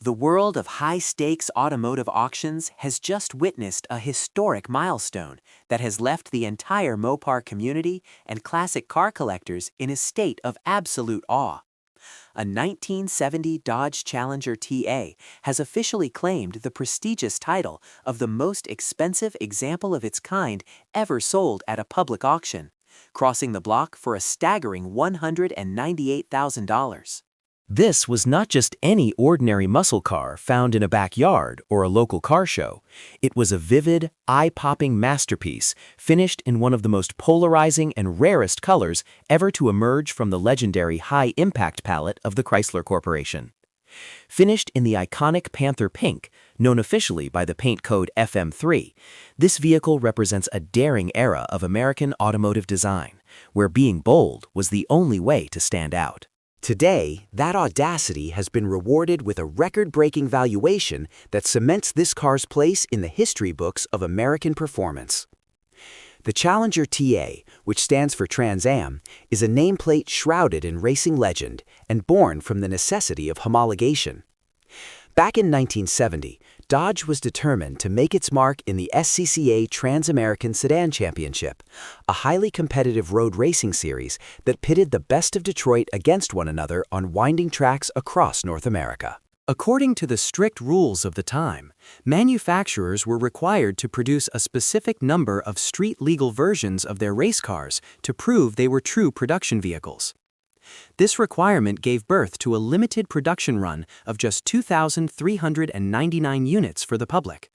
The world of high-stakes automotive auctions has just witnessed a historic milestone that has left the entire Mopar community and classic car collectors in a state of absolute awe. A 1970 Dodge Challenger TA has officially claimed the prestigious title of the most expensive example of its kind ever sold at a public auction, crossing the block for a staggering $198,000. This was not just any ordinary muscle car found in a backyard or a local car show. It was a vivid, eye-popping masterpiece finished in one of the most polarizing and rarest colors ever to emerge from the legendary high-impact palette of the Chrysler Corporation. Finished in the iconic Panther Pink, known officially by the paint code FM3, this vehicle represents a daring era of American automotive design, where being bold was the only way to stand out. Today, that audacity has been rewarded with a record-breaking valuation that cements this car's place in the history books of American performance. The Challenger TA, which stands for Trans Am, is a nameplate shrouded in racing legend and born from the necessity of homologation. Back in 1970, Dodge was determined to make its mark in the SCCA Trans-American Sedan Championship, a highly competitive road racing series that pitted the best of Detroit against one another on winding tracks across North America. According to the strict rules of the time, manufacturers were required to produce a specific number of street-legal versions of their race cars to prove they were true production vehicles. This requirement gave birth to a limited production run of just 2,399 units for the public.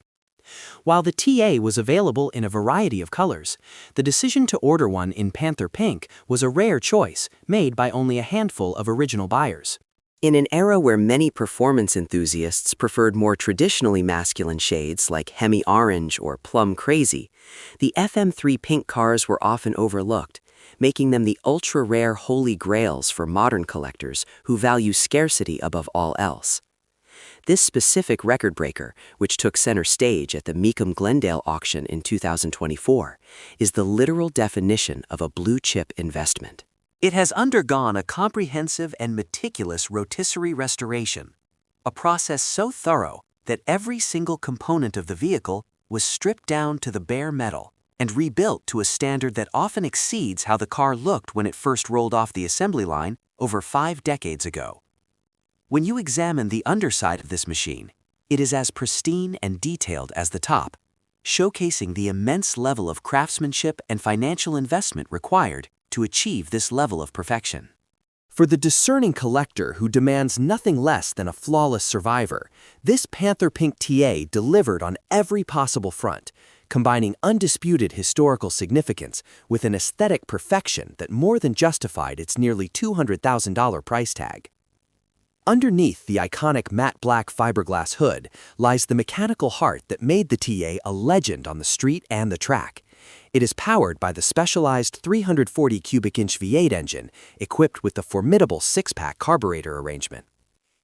While the TA was available in a variety of colors, the decision to order one in Panther Pink was a rare choice made by only a handful of original buyers. In an era where many performance enthusiasts preferred more traditionally masculine shades like Hemi Orange or Plum Crazy, the FM3 Pink cars were often overlooked, making them the ultra-rare holy grails for modern collectors who value scarcity above all else. This specific record breaker, which took center stage at the Mecum-Glendale auction in 2024, is the literal definition of a blue-chip investment. It has undergone a comprehensive and meticulous rotisserie restoration, a process so thorough that every single component of the vehicle was stripped down to the bare metal and rebuilt to a standard that often exceeds how the car looked when it first rolled off the assembly line over 5 decades ago. When you examine the underside of this machine, it is as pristine and detailed as the top, showcasing the immense level of craftsmanship and financial investment required to achieve this level of perfection. For the discerning collector who demands nothing less than a flawless survivor, this Panther Pink TA delivered on every possible front, combining undisputed historical significance with an aesthetic perfection that more than justified its nearly $200,000 price tag. Underneath the iconic matte black fiberglass hood lies the mechanical heart that made the TA a legend on the street and the track. It is powered by the specialized 340 cubic inch V8 engine, equipped with the formidable 6-pack carburetor arrangement.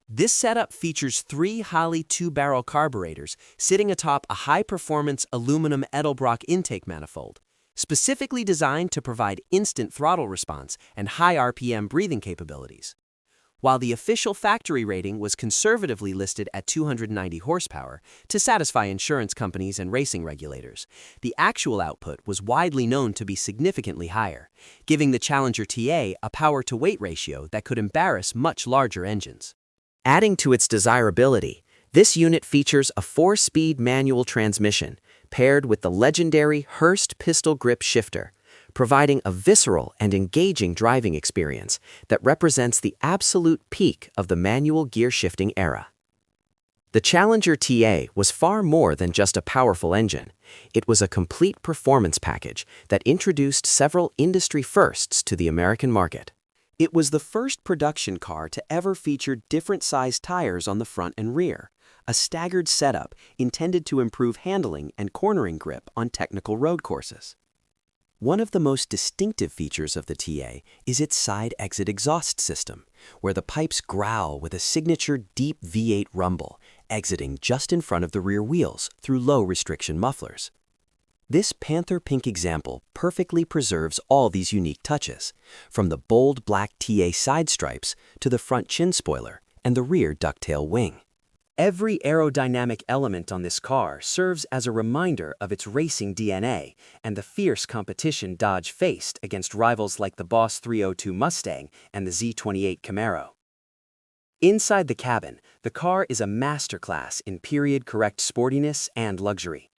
This setup features 3 Holley 2-barrel carburetors sitting atop a high-performance aluminum Edelbrock intake manifold, specifically designed to provide instant throttle response and high RPM breathing capabilities. While the official factory rating was conservatively listed at 290 horsepower to satisfy insurance companies and racing regulators, the actual output was widely known to be significantly higher, giving the Challenger TA a power-to-weight ratio that could embarrass much larger engines. Adding to its desirability, this unit features a 4-speed manual transmission paired with the legendary Hurst pistol grip shifter, providing a visceral and engaging driving experience that represents the absolute peak of the manual gear shifting era. The Challenger TA was far more than just a powerful engine. It was a complete performance package that introduced several industry firsts to the American market. It was the first production car to ever feature different-sized tires on the front and rear, a staggered setup intended to improve handling and cornering grip on technical road courses. One of the most distinctive features of the TA is its side exit exhaust system, where the pipes growl with a signature deep V8 rumble, exiting just in front of the rear wheels through low-restriction mufflers. This Panther Pink example perfectly preserves all these unique touches, from the bold black TA side stripes to the front chin spoiler and the rear ducktail wing. Every aerodynamic element on this car serves as a reminder of its racing DNA and the fierce competition Dodge faced against rivals like the Boss 302 Mustang and the Z28 Camaro. Inside the cabin, the car is a masterclass in period-correct sportiness and luxury.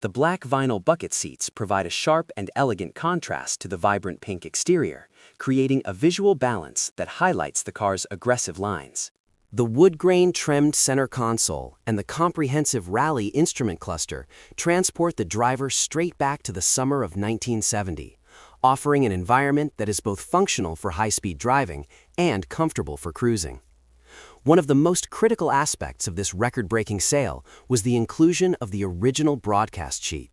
The black vinyl bucket seats provide a sharp and elegant contrast to the vibrant pink exterior, creating a visual balance that highlights the car's aggressive lines. The wood-grain-trimmed center console and the comprehensive Rally instrument cluster transport the driver straight back to the summer of 1970, offering an environment that is both functional for high-speed driving and comfortable for cruising. One of the most critical aspects of this record-breaking sale was the inclusion of the original broadcast sheet.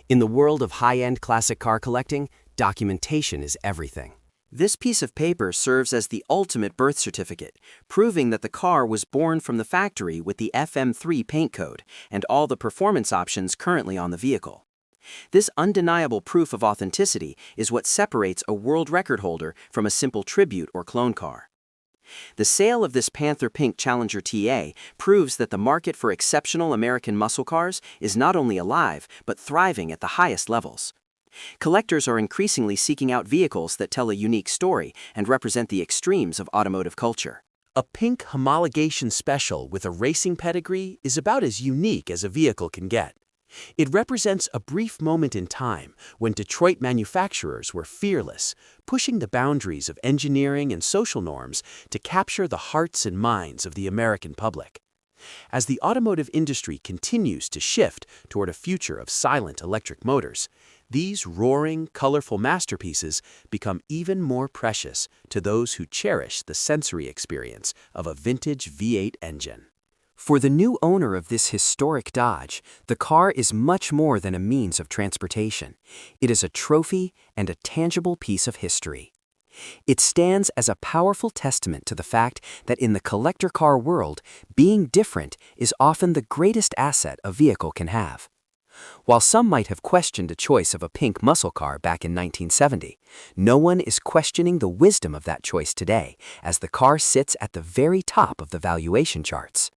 In the world of high-end classic car collecting, documentation is everything. This piece of paper serves as the ultimate birth certificate, proving that the car was born from the factory with the FM3 paint code and all the performance options currently on the vehicle. This undeniable proof of authenticity is what separates a world record holder from a simple tribute or clone car. The sale of this Panther Pink Challenger TA proves that the market for exceptional American muscle cars is not only alive but thriving at the highest levels. Collectors are increasingly seeking out vehicles that tell a unique story and represent the extremes of automotive culture. A pink homologation special with a racing pedigree is about as unique as a vehicle can get. It represents a brief moment in time when Detroit manufacturers were fearless, pushing the boundaries of engineering and social norms to capture the hearts and minds of the American public. As the automotive industry continues to shift toward a future of silent electric motors, these roaring, colorful masterpieces become even more precious to those who cherish the sensory experience of a vintage V8 engine. For the new owner of this historic Dodge, the car is much more than a means of transportation. It is a trophy and a tangible piece of history. It stands as a powerful testament to the fact that in the collector car world, being different is often the greatest asset a vehicle can have. While some might have questioned the choice of a pink muscle car back in 1970, no one is questioning the wisdom of that choice today, as the car sits at the very top of the valuation charts.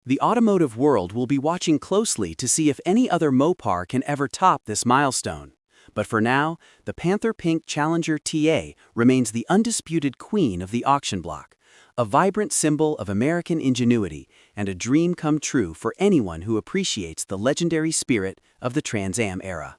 The automotive world will be watching closely to see if any other Mopar can ever top this milestone. But for now, the Panther Pink Challenger TA remains the undisputed queen of the auction block, a vibrant symbol of American ingenuity and a dream come true for anyone who appreciates the legendary spirit of the Trans Am era.